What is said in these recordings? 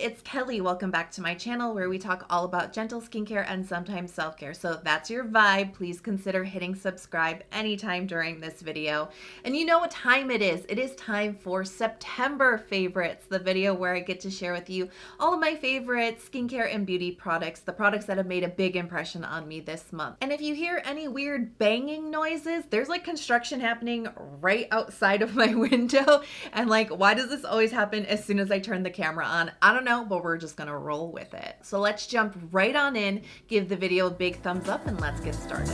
it's Kelly. Welcome back to my channel where we talk all about gentle skincare and sometimes self-care. So if that's your vibe, please consider hitting subscribe anytime during this video. And you know what time it is. It is time for September favorites, the video where I get to share with you all of my favorite skincare and beauty products, the products that have made a big impression on me this month. And if you hear any weird banging noises, there's like construction happening right outside of my window. And like, why does this always happen as soon as I turn the camera on? I don't know, but we're just gonna roll with it. So let's jump right on in, give the video a big thumbs up, and let's get started.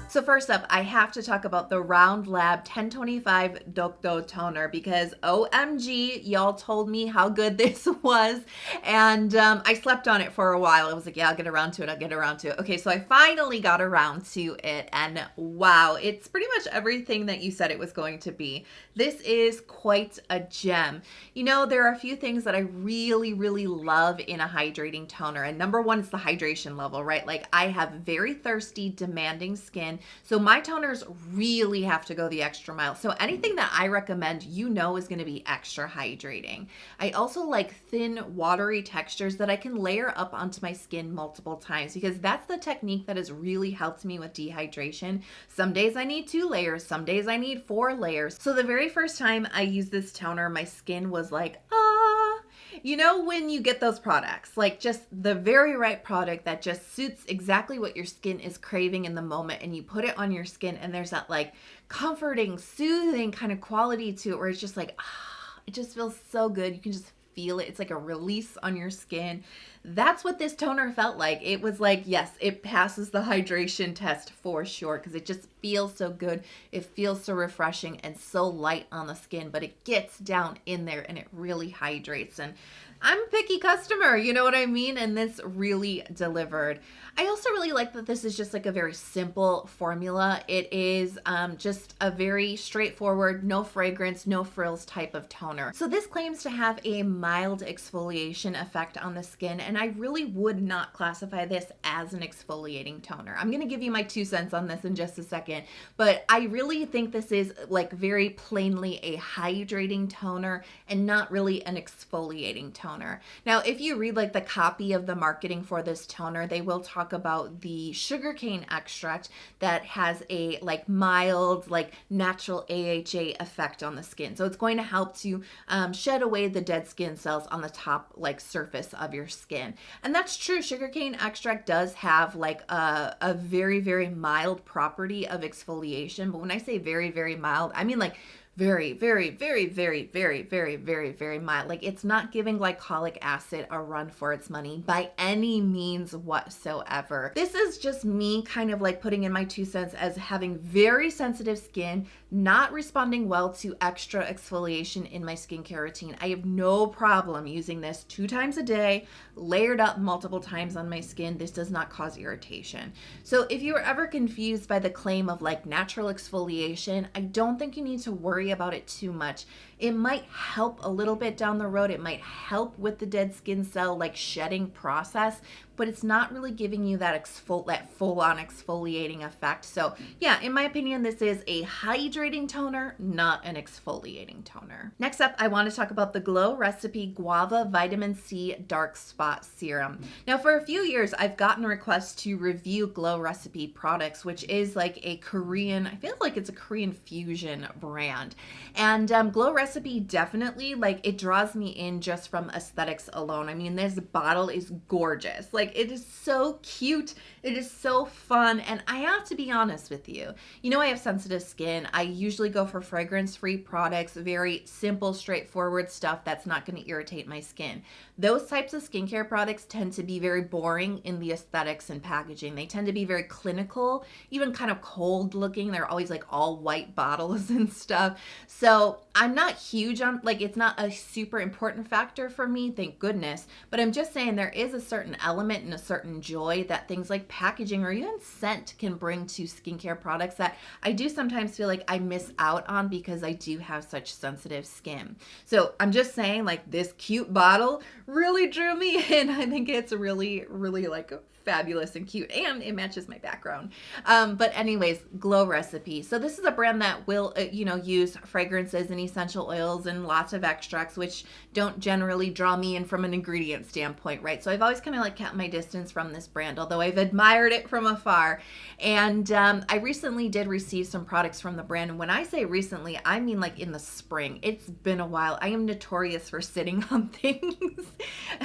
So first up, I have to talk about the Round Lab 1025 Dokdo toner because OMG, y'all told me how good this was, and I slept on it for a while. I was like, yeah, I'll get around to it. Okay, so I finally got around to it, and wow, it's pretty much everything that you said it was going to be. This is quite a gem. You know, there are a few things that I really love in a hydrating toner, and number one is the hydration level, right? Like, I have very thirsty, demanding skin, so my toners really have to go the extra mile. So anything that I recommend, you know, is going to be extra hydrating. I also like thin, watery textures that I can layer up onto my skin multiple times because that's the technique that has really helped me with dehydration. Some days I need 2 layers, some days I need 4 layers. So the very first time I used this toner, my skin was like, you know, when you get those products, like just the very right product that just suits exactly what your skin is craving in the moment, and you put it on your skin and there's that like comforting, soothing kind of quality to it where it's just like, it just feels so good. You can just feel it. It's like a release on your skin. That's what this toner felt like. It was like, yes, it passes the hydration test for sure because it just feels so good. It feels so refreshing and so light on the skin, but it gets down in there and it really hydrates. And I'm a picky customer, you know what I mean? And this really delivered. I also really like that this is just like a very simple formula. It is just a very straightforward, no fragrance, no frills type of toner. So this claims to have a mild exfoliation effect on the skin, and I really would not classify this as an exfoliating toner. I'm gonna give you my 2 cents on this in just a second, but I really think this is like very plainly a hydrating toner and not really an exfoliating toner. Now, if you read like the copy of the marketing for this toner, they will talk about the sugarcane extract that has a like mild, like natural AHA effect on the skin. So it's going to help to shed away the dead skin cells on the top like surface of your skin. And that's true. Sugarcane extract does have like a very mild property of exfoliation. But when I say very mild, I mean like very mild. Like, it's not giving glycolic acid a run for its money by any means whatsoever. This is just me kind of like putting in my 2 cents as having very sensitive skin, not responding well to extra exfoliation in my skincare routine. I have no problem using this 2 times a day, layered up multiple times on my skin. This does not cause irritation. So if you were ever confused by the claim of like natural exfoliation, I don't think you need to worry about it too much. It might help a little bit down the road. It might help with the dead skin cell like shedding process, but it's not really giving you that full-on exfoliating effect. So yeah, in my opinion, this is a hydrating toner, not an exfoliating toner. Next up, I want to talk about the Glow Recipe Guava Vitamin C Dark Spot Serum. Now, for a few years, I've gotten requests to review Glow Recipe products, which is like a Korean, I feel like it's a Korean fusion brand. And Glow Recipe definitely, like, it draws me in just from aesthetics alone. I mean, this bottle is gorgeous. Like, it is so cute. It is so fun. And I have to be honest with you. You know, I have sensitive skin. I usually go for fragrance-free products, very simple, straightforward stuff that's not going to irritate my skin. Those types of skincare products tend to be very boring in the aesthetics and packaging. They tend to be very clinical, even kind of cold looking. They're always like all white bottles and stuff. So I'm not huge on, like, it's not a super important factor for me, thank goodness. But I'm just saying there is a certain element and a certain joy that things like packaging or even scent can bring to skincare products that I do sometimes feel like I miss out on because I do have such sensitive skin. So I'm just saying, like, this cute bottle really drew me in. I think it's really like fabulous and cute, and it matches my background. But anyways, Glow Recipe. So this is a brand that will, use fragrances and essential oils and lots of extracts, which don't generally draw me in from an ingredient standpoint, right? So I've always kind of like kept my distance from this brand, although I've admired it from afar. And I recently did receive some products from the brand. And when I say recently, I mean like in the spring. It's been a while. I am notorious for sitting on things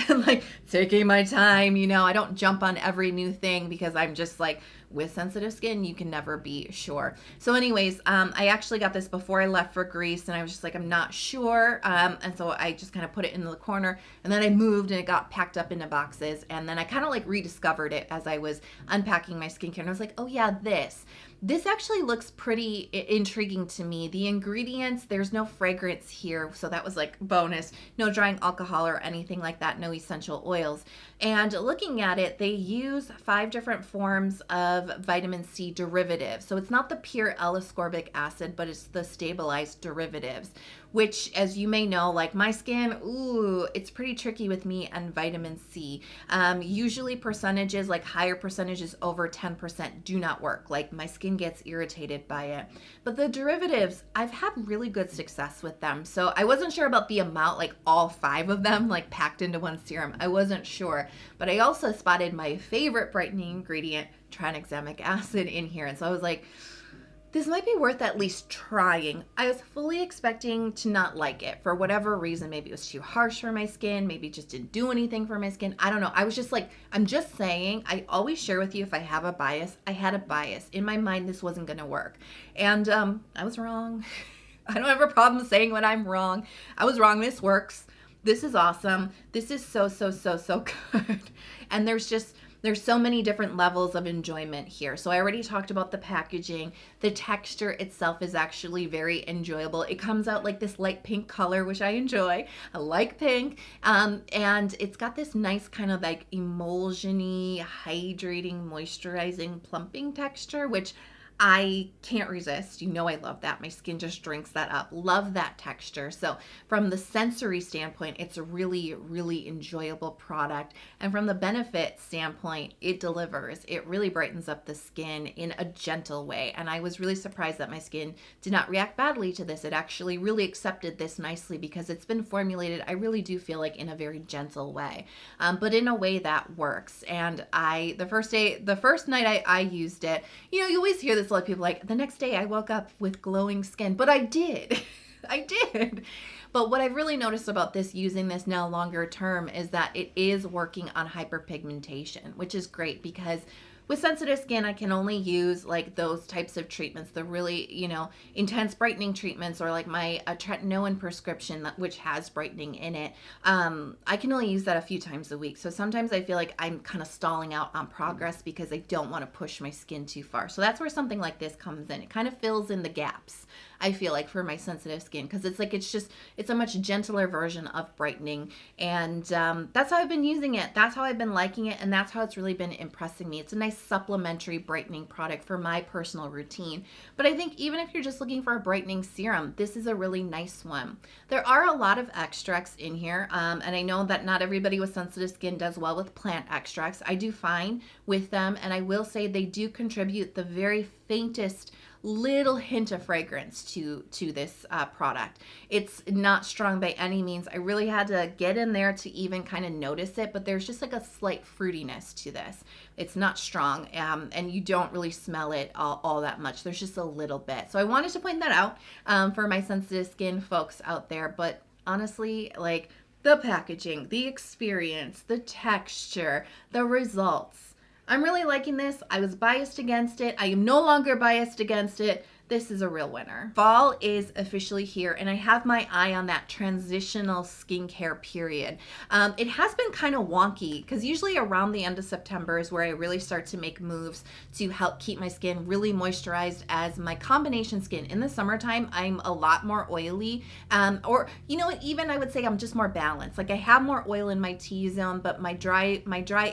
and like taking my time. You know, I don't jump on every new thing because I'm just like, with sensitive skin, you can never be sure. So anyways, I actually got this before I left for Greece, and I was just like, I'm not sure. And so I just kind of put it in the corner, and then I moved and it got packed up into boxes. And then I kind of like rediscovered it as I was unpacking my skincare, and I was like, oh yeah, this actually looks pretty intriguing to me. The ingredients, there's no fragrance here, so that was like bonus. No drying alcohol or anything like that, no essential oils. And looking at it, they use 5 different forms of vitamin C derivatives. So it's not the pure L-ascorbic acid, but it's the stabilized derivatives, which, as you may know, like my skin, ooh, it's pretty tricky with me and vitamin C. Usually percentages, like higher percentages over 10% do not work. Like my skin gets irritated by it. But the derivatives, I've had really good success with them. So I wasn't sure about the amount, like all 5 of them, like packed into one serum. I wasn't sure. But I also spotted my favorite brightening ingredient, tranexamic acid, in here. And so I was like, this might be worth at least trying. I was fully expecting to not like it for whatever reason. Maybe it was too harsh for my skin. Maybe it just didn't do anything for my skin. I don't know. I was just like, I'm just saying, I always share with you if I have a bias. I had a bias. In my mind, this wasn't going to work. And I was wrong. I don't have a problem saying when I'm wrong. I was wrong. This works. This is awesome. This is so good. And there's so many different levels of enjoyment here. So I already talked about the packaging. The texture itself is actually very enjoyable. It comes out like this light pink color, which I enjoy. I like pink. And it's got this nice kind of like emulsion-y, hydrating, moisturizing, plumping texture, which I can't resist. You know I love that. My skin just drinks that up. Love that texture. So from the sensory standpoint, it's a really, really enjoyable product. And from the benefit standpoint, it delivers. It really brightens up the skin in a gentle way. And I was really surprised that my skin did not react badly to this. It actually really accepted this nicely because it's been formulated, I really do feel like, in a very gentle way, but in a way that works. And the first night I used it, you know, you always hear this. A lot of people like, the next day I woke up with glowing skin, but I did. I did. But what I've really noticed about this, using this now longer term, is that it is working on hyperpigmentation, which is great because with sensitive skin, I can only use like those types of treatments, the really, you know, intense brightening treatments, or like my tretinoin prescription, which has brightening in it. I can only use that a few times a week. So sometimes I feel like I'm kind of stalling out on progress because I don't want to push my skin too far. So that's where something like this comes in. It kind of fills in the gaps, I feel like, for my sensitive skin, because it's like it's a much gentler version of brightening. And that's how I've been using it. That's how I've been liking it. And that's how it's really been impressing me. It's a nice supplementary brightening product for my personal routine. But I think even if you're just looking for a brightening serum, this is a really nice one. There are a lot of extracts in here. And I know that not everybody with sensitive skin does well with plant extracts. I do fine with them. And I will say they do contribute the very faintest little hint of fragrance to this product. It's not strong by any means. I really had to get in there to even kind of notice it, but there's just like a slight fruitiness to this. It's not strong, and you don't really smell it all that much. There's just a little bit. So I wanted to point that out for my sensitive skin folks out there. But honestly, like, the packaging, the experience, the texture, the results, I'm really liking this. I was biased against it. I am no longer biased against it. This is a real winner. Fall is officially here, and I have my eye on that transitional skincare period. It has been kind of wonky because usually around the end of September is where I really start to make moves to help keep my skin really moisturized, as my combination skin in the summertime, I'm a lot more oily, or, you know what, even I would say I'm just more balanced. Like, I have more oil in my T-zone, but my dry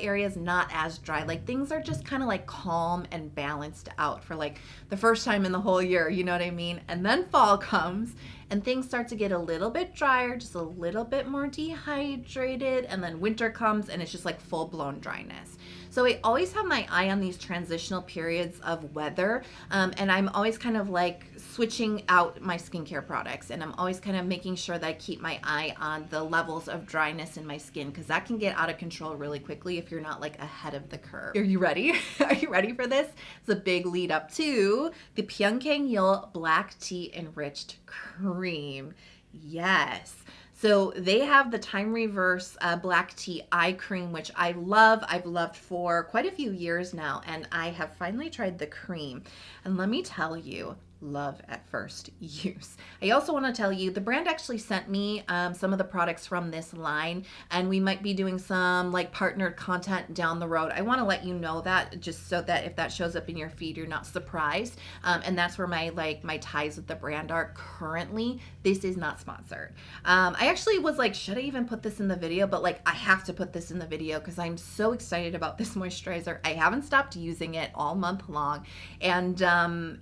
area is not as dry. Like, things are just kind of like calm and balanced out for like the first time in the whole year, you know what I mean? And then fall comes and things start to get a little bit drier, just a little bit more dehydrated, and then winter comes and it's just like full-blown dryness. So I always have my eye on these transitional periods of weather, and I'm always kind of like switching out my skincare products, and I'm always kind of making sure that I keep my eye on the levels of dryness in my skin, because that can get out of control really quickly if you're not like ahead of the curve. Are you ready? Are you ready for this? It's a big lead up to the Pyunkang Yul Black Tea Enriched Cream. Yes. So they have the Time Reverse Black Tea Eye Cream, which I love. I've loved for quite a few years now, and I have finally tried the cream. And let me tell you, love at first use. I also want to tell you, the brand actually sent me some of the products from this line, and we might be doing some like partnered content down the road. I want to let you know that, just so that if that shows up in your feed, you're not surprised. And that's where my ties with the brand are currently. This is not sponsored. I actually was like, should I even put this in the video? But like, I have to put this in the video because I'm so excited about this moisturizer. I haven't stopped using it all month long, and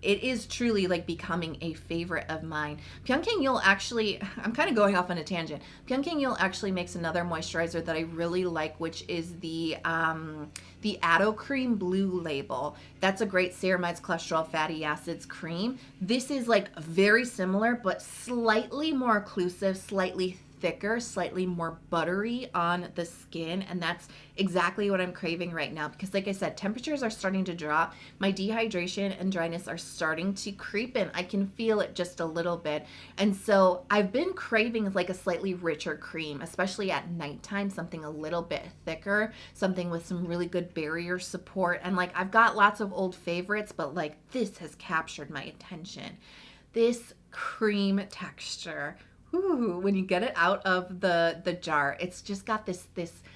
it is truly like becoming a favorite of mine. Pyunkang Yul actually, I'm kind of going off on a tangent. Pyunkang Yul actually makes another moisturizer that I really like, which is the Ado Cream Blue Label. That's a great ceramides, cholesterol, fatty acids cream. This is like very similar, but slightly more occlusive, slightly thicker, slightly more buttery on the skin, and that's exactly what I'm craving right now, because like I said, temperatures are starting to drop. My dehydration and dryness are starting to creep in. I can feel it just a little bit, and so I've been craving like a slightly richer cream, especially at nighttime, something a little bit thicker, something with some really good barrier support. And like, I've got lots of old favorites, but like, this has captured my attention. This cream texture, ooh, when you get it out of the jar, it's just got this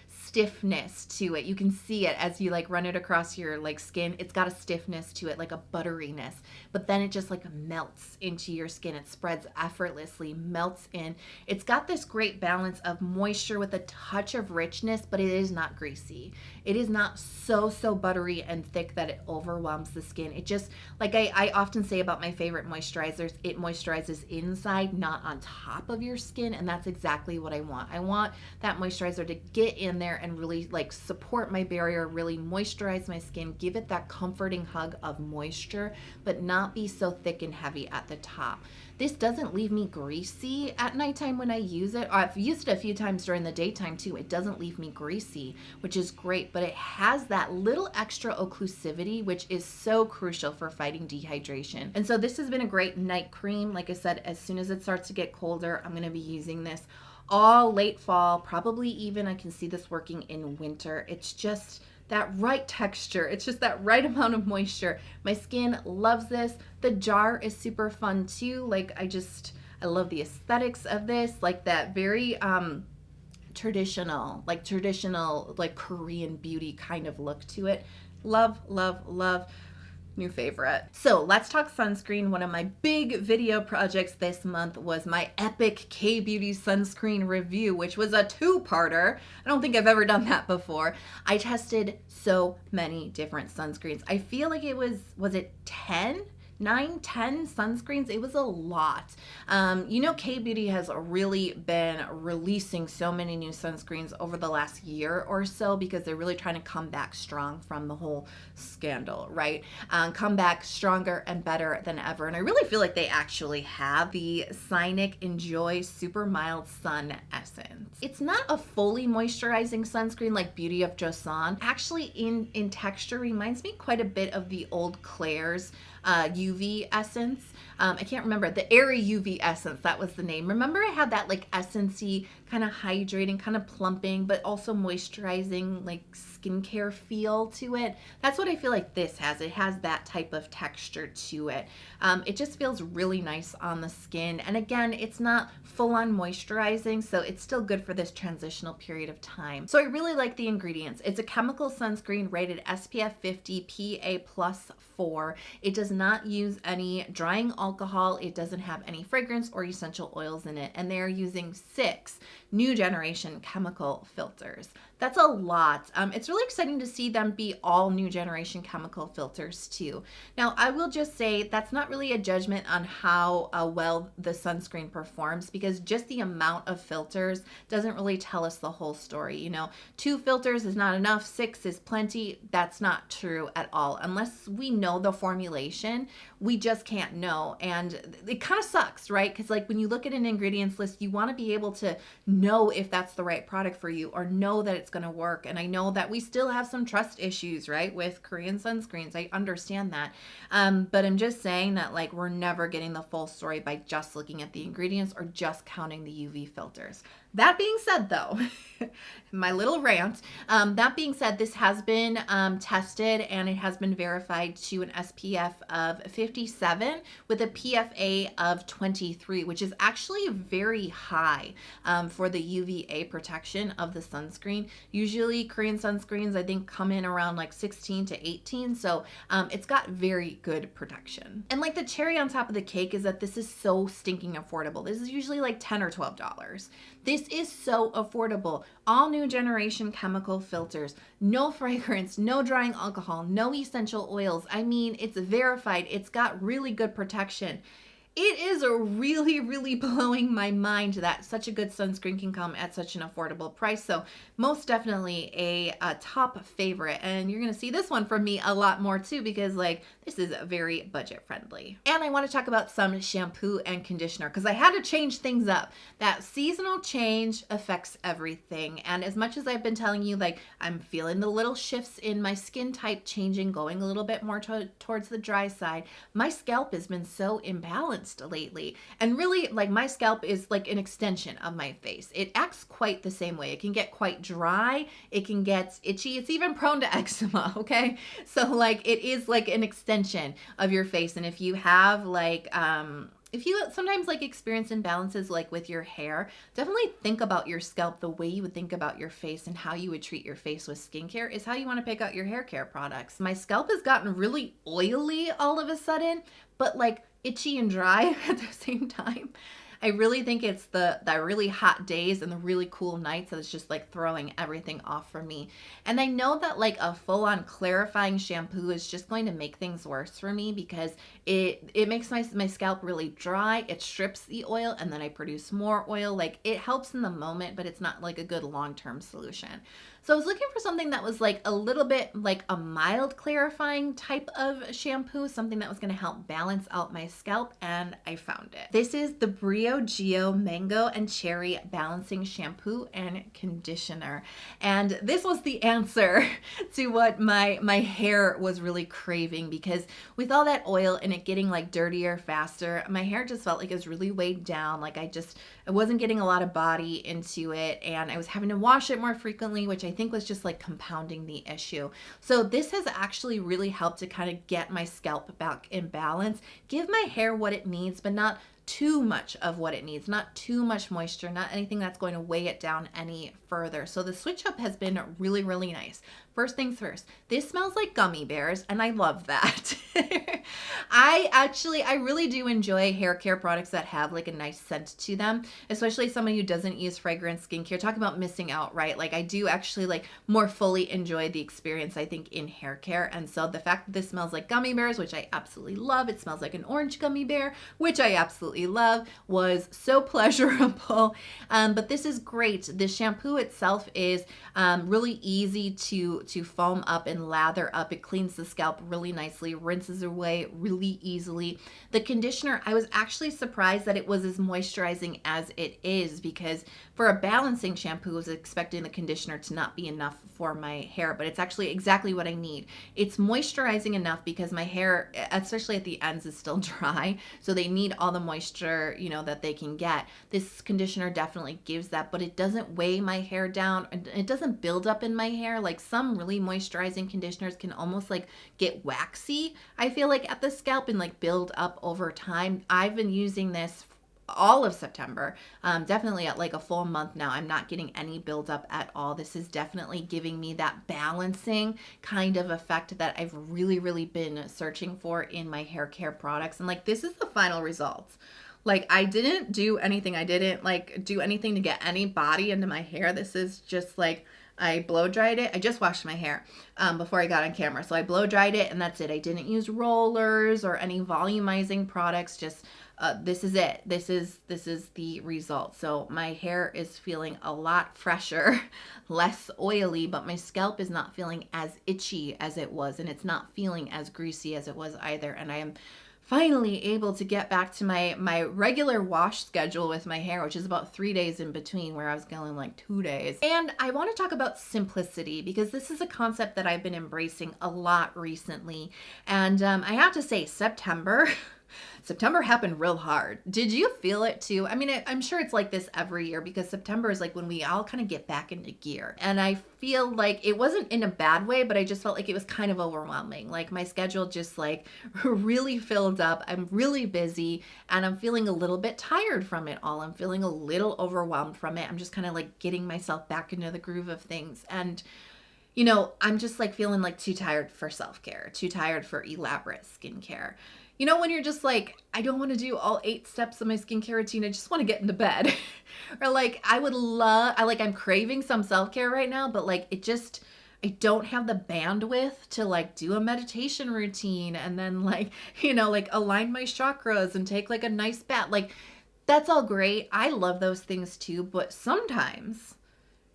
stiffness to it. You can see it as you like run it across your like skin. It's got a stiffness to it, like a butteriness, but then it just like melts into your skin. It spreads effortlessly, melts in. It's got this great balance of moisture with a touch of richness, but it is not greasy. It is not so buttery and thick that it overwhelms the skin. It just, like I often say about my favorite moisturizers, it moisturizes inside, not on top of your skin, and that's exactly what I want. I want that moisturizer to get in there and really like support my barrier, really moisturize my skin, give it that comforting hug of moisture, but not be so thick and heavy at the top. This doesn't leave me greasy at nighttime when I use it. I've used it a few times during the daytime too. It doesn't leave me greasy, which is great, but it has that little extra occlusivity, which is so crucial for fighting dehydration. And so this has been a great night cream. Like I said, as soon as it starts to get colder, I'm gonna be using this all late fall, probably even I can see this working in winter. It's just that right texture. It's just that right amount of moisture. My skin loves this. The jar is super fun too. Like I love the aesthetics of this, like that very traditional, like Korean beauty kind of look to it. Love, love, love. New favorite. So let's talk sunscreen. One of my big video projects this month was my epic K-Beauty sunscreen review, which was a two-parter. I don't think I've ever done that before. I tested so many different sunscreens. I feel like it was it 10? 9, 10 sunscreens. It was a lot. You know, K-Beauty has really been releasing so many new sunscreens over the last year or so because they're really trying to come back strong from the whole scandal, right? Come back stronger and better than ever. And I really feel like they actually have the Scinic Enjoy Super Mild Sun Essence. It's not a fully moisturizing sunscreen like Beauty of Joseon. Actually, in texture, reminds me quite a bit of the old Klairs UV essence. I can't remember, the Airy UV Essence, that was the name. Remember I had that like essence-y, kind of hydrating, kind of plumping, but also moisturizing, like skincare feel to it. That's what I feel like this has. It has that type of texture to it. It just feels really nice on the skin. And again, it's not full-on moisturizing, so it's still good for this transitional period of time. So I really like the ingredients. It's a chemical sunscreen rated SPF 50 PA++. It does not use any drying alcohol. It doesn't have any fragrance or essential oils in it. And they're using 6 new generation chemical filters. That's a lot. It's really exciting to see them be all new generation chemical filters too. Now, I will just say that's not really a judgment on how well the sunscreen performs, because just the amount of filters doesn't really tell us the whole story. You know, 2 filters is not enough, 6 is plenty. That's not true at all. Unless we know the formulation information, we just can't know. And it kind of sucks, right? Because like when you look at an ingredients list, you want to be able to know if that's the right product for you or know that it's going to work. And I know that we still have some trust issues, right, with Korean sunscreens. I understand that. But I'm just saying that like we're never getting the full story by just looking at the ingredients or just counting the UV filters. That being said, though, my little rant, that being said, this has been tested and it has been verified to an SPF of 57 with a PFA of 23, which is actually very high for the UVA protection of the sunscreen. Usually Korean sunscreens, I think, come in around like 16 to 18. So it's got very good protection. And like the cherry on top of the cake is that this is so stinking affordable. This is usually like $10 or $12. This is so affordable. All new generation chemical filters, no fragrance, no drying alcohol, no essential oils. I mean, it's verified. It's got really good protection. It is really, really blowing my mind that such a good sunscreen can come at such an affordable price. So most definitely a top favorite. And you're going to see this one from me a lot more too, because like this is very budget friendly. And I want to talk about some shampoo and conditioner because I had to change things up. That seasonal change affects everything. And as much as I've been telling you, like I'm feeling the little shifts in my skin type changing, going a little bit more towards the dry side, my scalp has been so imbalanced lately. And really, like my scalp is like an extension of my face. It acts quite the same way. It can get quite dry. It can get itchy. It's even prone to eczema, okay? So like it is like an extension of your face. And if you have like, if you sometimes like experience imbalances like with your hair, definitely think about your scalp the way you would think about your face, and how you would treat your face with skincare is how you want to pick out your hair care products. My scalp has gotten really oily all of a sudden, but like itchy and dry at the same time. I really think it's the really hot days and the really cool nights that's just like throwing everything off for me. And I know that like a full-on clarifying shampoo is just going to make things worse for me because it makes my scalp really dry. It strips the oil and then I produce more oil. Like it helps in the moment, but it's not like a good long-term solution. So I was looking for something that was like a little bit like a mild clarifying type of shampoo, something that was going to help balance out my scalp, and I found it. This is the Briogeo Mango and Cherry Balancing Shampoo and Conditioner. And this was the answer to what my hair was really craving, because with all that oil and it getting like dirtier faster, my hair just felt like it was really weighed down. Like I wasn't getting a lot of body into it, and I was having to wash it more frequently, which I think was just like compounding the issue. So this has actually really helped to kind of get my scalp back in balance, give my hair what it needs, but not too much of what it needs, not too much moisture, not anything that's going to weigh it down any further. So the switch up has been really, really nice. First things first, this smells like gummy bears, and I love that. I really do enjoy hair care products that have like a nice scent to them, especially someone who doesn't use fragrance skincare. Talk about missing out, right? Like I do actually like more fully enjoy the experience, I think, in hair care. And so the fact that this smells like gummy bears, which I absolutely love, it smells like an orange gummy bear, which I absolutely love, was so pleasurable. But this is great. The shampoo itself is really easy to foam up and lather up. It cleans the scalp really nicely, rinses away really easily. The conditioner, I was actually surprised that it was as moisturizing as it is, because for a balancing shampoo, I was expecting the conditioner to not be enough for my hair, but it's actually exactly what I need. It's moisturizing enough because my hair, especially at the ends, is still dry, so they need all the moisture, you know, that they can get. This conditioner definitely gives that, but it doesn't weigh my hair down. It doesn't build up in my hair. Like some really moisturizing conditioners can almost like get waxy, I feel like, at the scalp and like build up over time. I've been using this all of September, definitely at like a full month now. I'm not getting any buildup at all. This is definitely giving me that balancing kind of effect that I've really, really been searching for in my hair care products. And like, this is the final results. Like I didn't do anything. I didn't like do anything to get any body into my hair. This is just like, I blow dried it. I just washed my hair before I got on camera. So I blow dried it and that's it. I didn't use rollers or any volumizing products, just this is it. This is the result. So my hair is feeling a lot fresher, less oily, but my scalp is not feeling as itchy as it was, and it's not feeling as greasy as it was either. And I am finally able to get back to my regular wash schedule with my hair, which is about 3 days in between, where I was going like 2 days. And I want to talk about simplicity, because this is a concept that I've been embracing a lot recently. And I have to say, September happened real hard. Did you feel it too? I mean, I'm sure it's like this every year, because September is like when we all kind of get back into gear. And I feel like it wasn't in a bad way, but I just felt like it was kind of overwhelming. Like my schedule just like really filled up. I'm really busy and I'm feeling a little bit tired from it all. I'm feeling a little overwhelmed from it. I'm just kind of like getting myself back into the groove of things. And you know, I'm just like feeling like too tired for self-care, too tired for elaborate skincare. You know, when you're just like, I don't want to do all 8 steps of my skincare routine. I just want to get into bed. Or like, I'm craving some self-care right now, but like I don't have the bandwidth to like do a meditation routine and then like, you know, like align my chakras and take like a nice bath. Like that's all great. I love those things too, but sometimes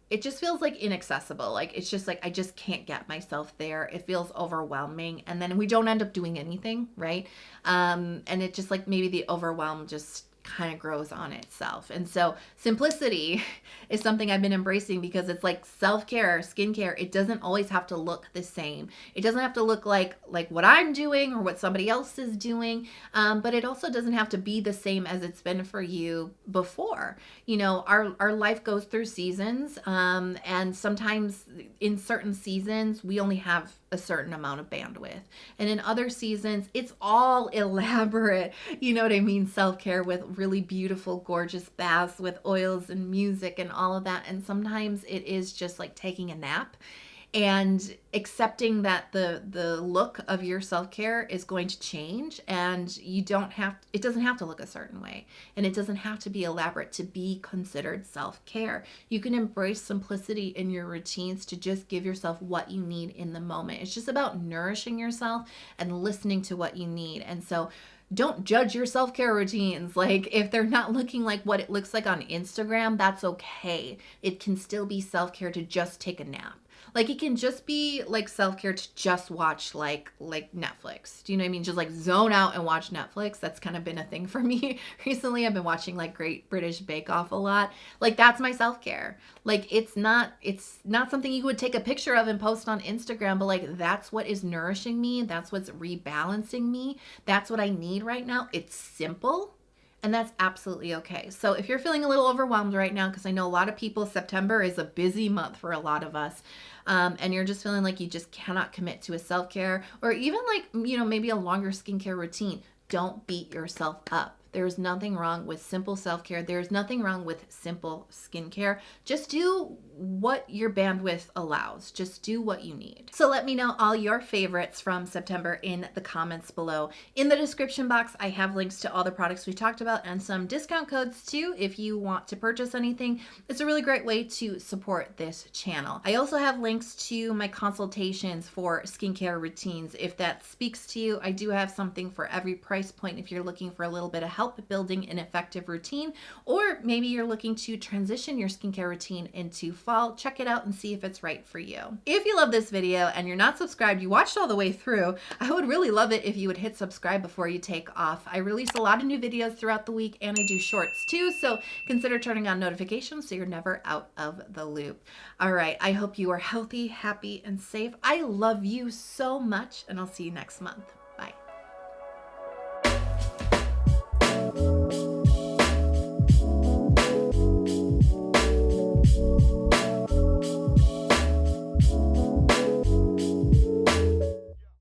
it just feels like inaccessible. Like it's just like I just can't get myself there. It feels overwhelming, and then we don't end up doing anything, right? And it just like maybe the overwhelm just kind of grows on itself. And so simplicity is something I've been embracing, because it's like self-care, skincare, it doesn't always have to look the same. It doesn't have to look like what I'm doing or what somebody else is doing, but it also doesn't have to be the same as it's been for you before. You know, our life goes through seasons, and sometimes in certain seasons we only have a certain amount of bandwidth, and in other seasons it's all elaborate, you know what I mean, self-care with really beautiful, gorgeous baths with oils and music and all of that. And sometimes it is just like taking a nap and accepting that the look of your self-care is going to change, and it doesn't have to look a certain way, and it doesn't have to be elaborate to be considered self-care. You can embrace simplicity in your routines to just give yourself what you need in the moment. It's just about nourishing yourself and listening to what you need. And so don't judge your self-care routines. Like if they're not looking like what it looks like on Instagram, that's okay. It can still be self-care to just take a nap. Like it can just be like self-care to just watch like Netflix. Do you know what I mean? Just like zone out and watch Netflix. That's kind of been a thing for me recently. I've been watching like Great British Bake Off a lot. Like that's my self-care. Like it's not something you would take a picture of and post on Instagram, but like that's what is nourishing me. That's what's rebalancing me. That's what I need right now. It's simple. And that's absolutely okay. So if you're feeling a little overwhelmed right now, because I know a lot of people, September is a busy month for a lot of us, and you're just feeling like you just cannot commit to a self-care or even like, you know, maybe a longer skincare routine, don't beat yourself up. There's nothing wrong with simple self-care. There's nothing wrong with simple skincare. Just do what your bandwidth allows. Just do what you need. So let me know all your favorites from September in the comments below. In the description box, I have links to all the products we talked about and some discount codes too if you want to purchase anything. It's a really great way to support this channel. I also have links to my consultations for skincare routines. If that speaks to you, I do have something for every price point if you're looking for a little bit of help building an effective routine, or maybe you're looking to transition your skincare routine into fall. Check it out and see if it's right for you. If you love this video and you're not subscribed, you watched all the way through, I would really love it if you would hit subscribe before you take off. I release a lot of new videos throughout the week, and I do shorts too, so consider turning on notifications so you're never out of the loop. All right, I hope you are healthy, happy, and safe. I love you so much, and I'll see you next month.